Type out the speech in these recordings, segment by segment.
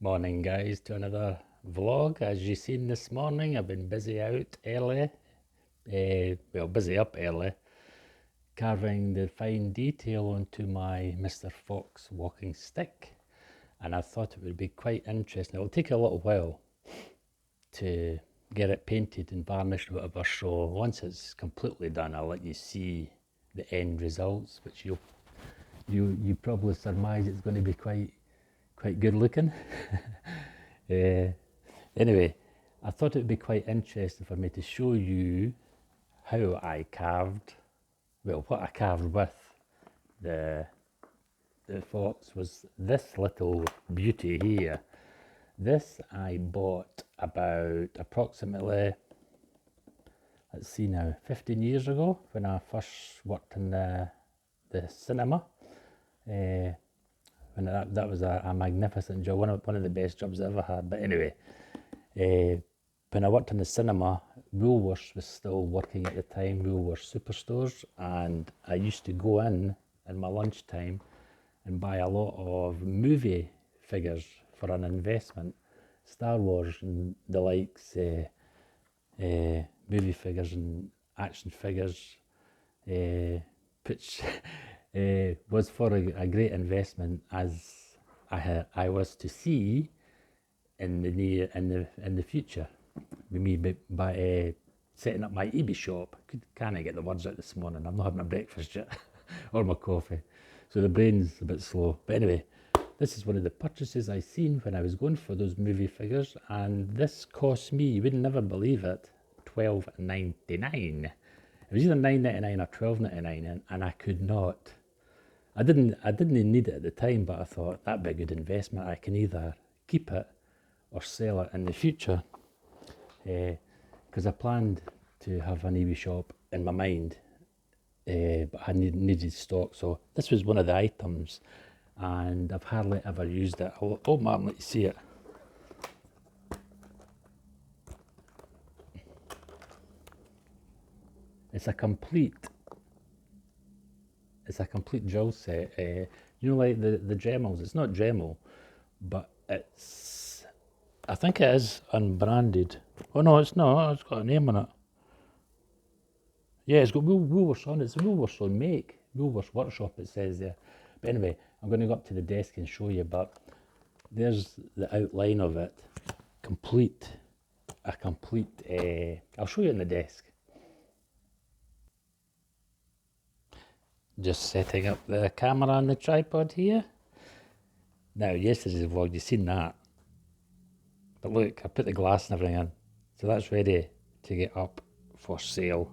Morning, guys, to another vlog. As you seen this morning, I've been busy out early, busy up early, carving the fine detail onto my Mr. Fox walking stick. And I thought it would be quite interesting. It'll take a little while to get it painted and varnished, whatever. So once it's completely done, I'll let you see the end results, which you probably surmise it's going to be quite good looking. Anyway, I thought it would be quite interesting for me to show you how I carved, well, what I carved with the fox was this little beauty here. This I bought about approximately, let's see now, 15 years ago when I first worked in the cinema. And that was a magnificent job, one of the best jobs I ever had. But anyway, when I worked in the cinema, Woolworths was still working at the time, Woolworths Superstores, and I used to go in my lunchtime and buy a lot of movie figures for an investment, Star Wars and the likes, movie figures and action figures, which was for a great investment, as I was to see in the future. With me by setting up my eBay shop. Can't I get the words out this morning? I'm not having my breakfast yet or my coffee, so the brain's a bit slow. But anyway, this is one of the purchases I seen when I was going for those movie figures, and this cost me, you would never believe it, $12.99. It was either $9.99 or $12.99, and I could not. I didn't need it at the time, but I thought that'd be a good investment. I can either keep it or sell it in the future, because I planned to have an eBay shop in my mind, but I needed stock. So this was one of the items, and I've hardly ever used it. I'll open it and let you see it. It's a complete drill set. Like the Dremels. It's not Dremel, but I think it is unbranded. Oh no, it's not. It's got a name on it. Yeah, it's got Woolworths on it. It's a Woolworths on make. Woolworths Workshop, it says there. But anyway, I'm going to go up to the desk and show you. But there's the outline of it. I'll show you on the desk. Just setting up the camera on the tripod here. Now, yesterday's vlog, you've seen that. But look, I put the glass and everything in. So that's ready to get up for sale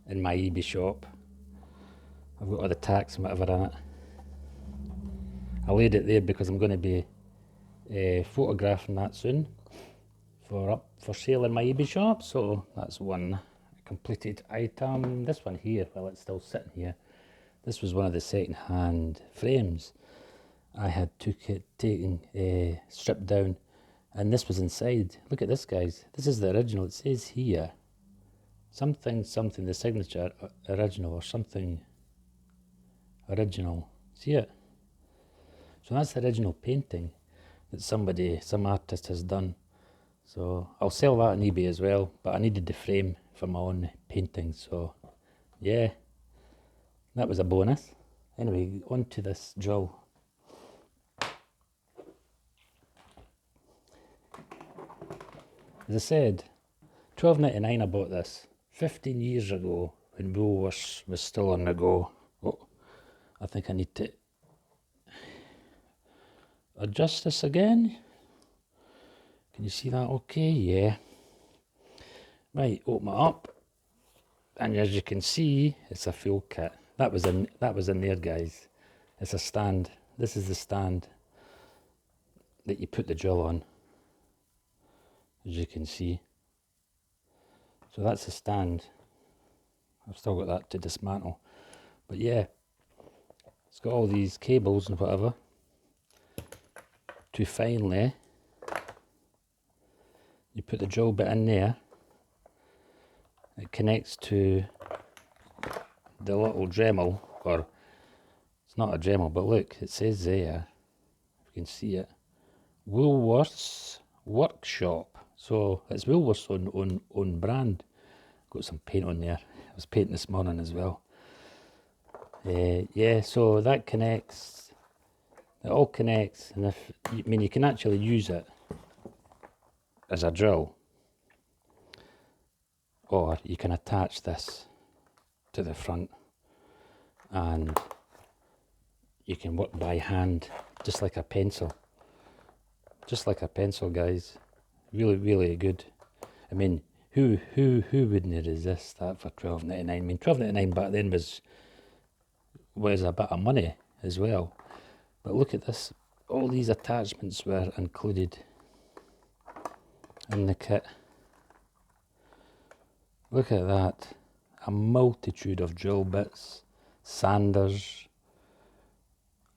in my eBay shop. I've got all the tacks and whatever in it. I laid it there because I'm going to be photographing that soon for sale in my eBay shop. So that's one completed item. This one here, well, it's still sitting here. This was one of the second-hand frames. I had stripped down, and this was inside. Look at this, guys. This is the original. It says here something, the signature original or something original. See it? So that's the original painting that some artist has done. So I'll sell that on eBay as well, but I needed the frame for my own painting. So yeah, that was a bonus. Anyway, on to this drill. As I said, $12.99 I bought this 15 years ago when Woolworths was still on the go. Oh, I think I need to adjust this again. Can you see that okay? Yeah. Right, open it up. And as you can see, it's a full kit. That was in there, guys. It's a stand. This is the stand that you put the drill on, as you can see. So that's the stand. I've still got that to dismantle. But yeah, it's got all these cables and whatever to finally, you put the drill bit in there. It connects to the little Dremel, or it's not a Dremel, but look, it says there, if you can see it, Woolworths Workshop. So it's Woolworths on brand. Got some paint on there. I was painting this morning as well. Yeah, so that connects. It all connects, and you can actually use it as a drill, or you can attach this to the front, and you can work by hand, just like a pencil. Just like a pencil, guys. Really, really good. I mean, who wouldn't resist that for $12.99? I mean, $12.99 back then was a bit of money as well. But look at this. All these attachments were included in the kit. Look at that. A multitude of drill bits, sanders,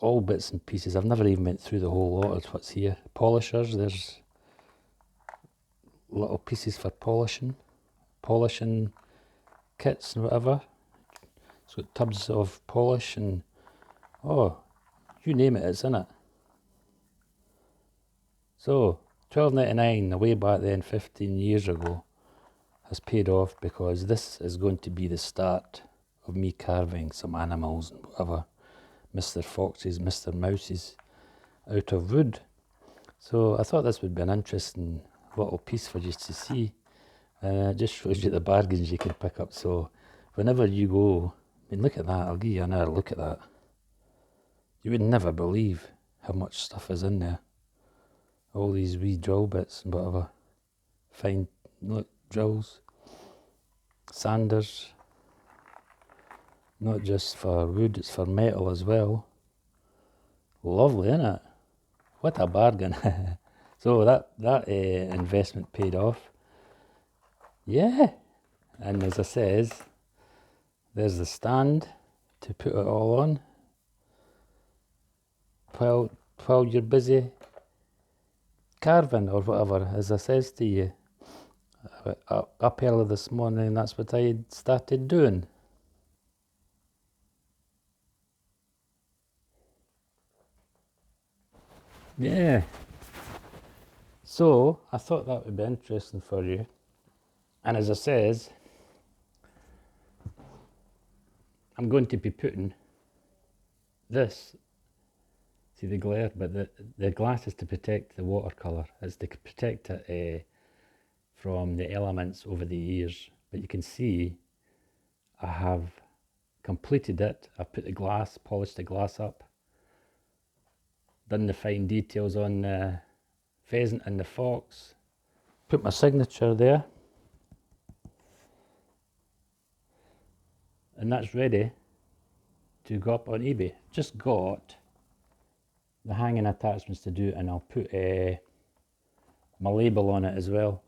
all bits and pieces. I've never even went through the whole lot of what's here. Polishers, there's little pieces for polishing kits and whatever. It's got tubs of polish and, oh, you name it, it's in it. So, $12.99 way back then, 15 years ago, has paid off, because this is going to be the start of me carving some animals and whatever, Mr. Foxes, Mr. Mouses, out of wood. So I thought this would be an interesting little piece for you to see. It just shows you the bargains you can pick up. So whenever you go, I mean, look at that, I'll give you another look at that. You would never believe how much stuff is in there. All these wee drill bits and whatever. Fine, look, drills, sanders, not just for wood, it's for metal as well. Lovely, isn't it? What a bargain. So that investment paid off. Yeah, and as I says, there's the stand to put it all on while you're busy carving or whatever. As I says to you, up early this morning, that's what I started doing. Yeah. So I thought that would be interesting for you. And as I says, I'm going to be putting this, see the glare, but the glass is to protect the watercolour. It's to protect it from the elements over the years. But you can see I have completed it. I've put the glass, polished the glass up, done the fine details on the pheasant and the fox, put my signature there, and that's ready to go up on eBay. Just got the hanging attachments to do, and I'll put my label on it as well.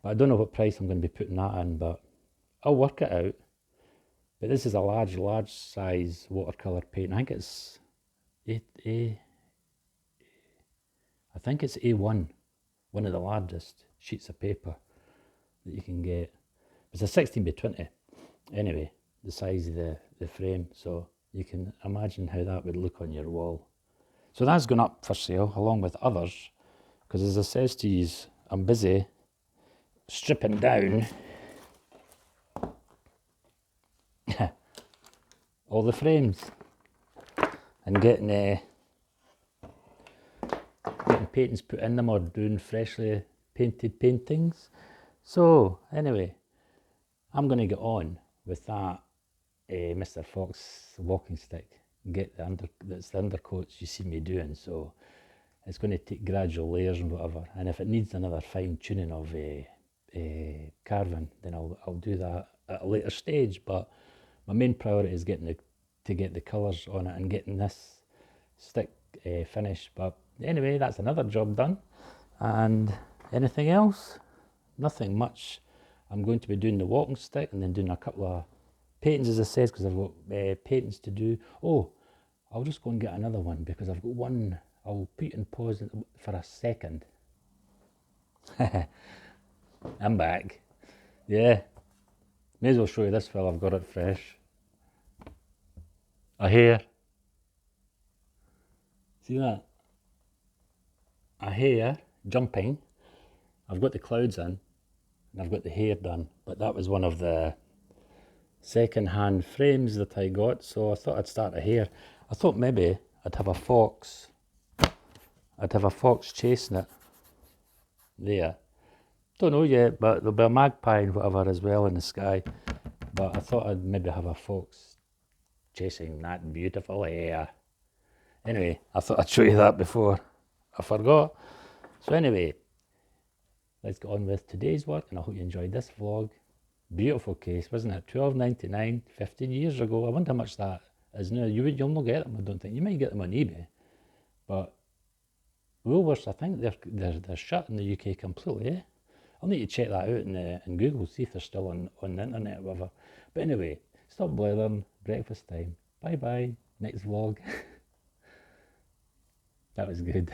But I don't know what price I'm going to be putting that in, but I'll work it out. But this is a large size watercolor paint. I think it's A1, one of the largest sheets of paper that you can get. It's a 16 by 20 anyway, the size of the frame, so you can imagine how that would look on your wall. So that's going up for sale along with others, because as I says to you, I'm busy stripping down all the frames and getting paintings put in them or doing freshly painted paintings. So anyway, I'm going to get on with that Mr. Fox walking stick and get that's the undercoats you see me doing. So it's going to take gradual layers and whatever, and if it needs another fine tuning of carving, then I'll do that at a later stage. But my main priority is to get the colours on it and getting this stick finished. But anyway, that's another job done. And anything else? Nothing much. I'm going to be doing the walking stick and then doing a couple of paintings, as I said, because I've got paintings to do. Oh, I'll just go and get another one, because I've got one. I'll put it in pause for a second. I'm back. Yeah, may as well show you this while I've got it fresh. A hare. See that? a hare jumping. I've got the clouds in and I've got the hare done, but that was one of the second-hand frames that I got, so I thought I'd start a hare. I thought maybe I'd have a fox. I'd have a fox chasing it there. Don't know yet, but there'll be a magpie and whatever as well in the sky. But I thought I'd maybe have a fox chasing that beautiful hare. Anyway, I thought I'd show you that before I forgot. So anyway, let's get on with today's work, and I hope you enjoyed this vlog. Beautiful case, wasn't it? $12.99, 15 years ago. I wonder how much that is now. You'll not get them, I don't think. You might get them on eBay, but Woolworths, I think they're shut in the UK completely. Eh? I'll need to check that out in Google, see if they're still on the internet or whatever. But anyway, stop blathering. Breakfast time. Bye bye. Next vlog. That was good.